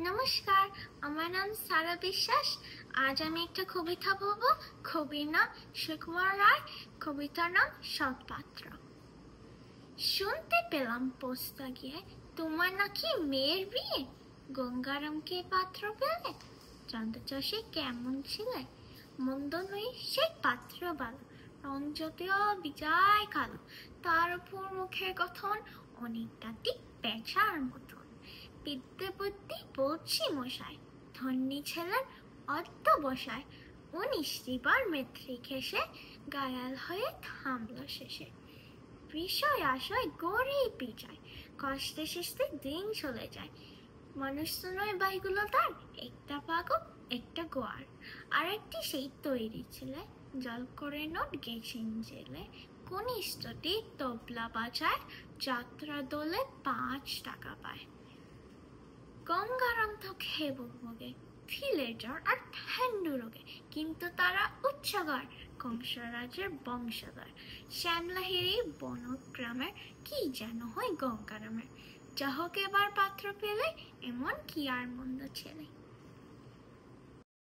নমস্কার, আমার নাম সারা বিশ্বাস। আজ আমি একটা কবিতা বলবো। কবির নাম সুকুমার রায়, কবিতার নাম সৎপাত্র। শুনতে পেলাম পোস্তা গিয়ে তোমার নাকি মেয়ের বিয়ে, গঙ্গারামকে পাত্র পেলে, জানতে চাও সে কেমন ছিলে? মন্দ নই সে পাত্র ভালো, রং যদিও বিজয় কালো, তার উপর মুখের গঠন অনেকটা ঠিক পেঁচার মতন। বিদ্যে বুদ্ধি বলছি মশাই, ধন্যী ছেলের অধ্যবসায়। 19টি বার মেট্রিক এসে গায়াল হয়ে থামল শেষে। বিষয় আশয় গড়েই পিছায়, কষ্টে শিস্তে দিন চলে যায়। মানুষ তো নয় বাইগুলো তার, একটা পাগল একটা গোয়ার। আরেকটি সেই তৈরি ছেলে, জল করে নোট গেছেন জেলে। কনিষ্ঠটি তবলা বাজায়, যাত্রা দলে 5 টাকা পায়। গঙ্গারাম তো খেয়ে বলবগে, ফিলের জ্বর আর ঠ্যান্ডু রোগে, কিন্তু তারা উচ্চগার, কংসরাজের বংশধর। শ্যামলাহিরি বনগ্রামের কি যেন হয় গঙ্গারামের। যা হোক এবার পাত্র পেলে, এমন কি আর মন্দ ছেলে।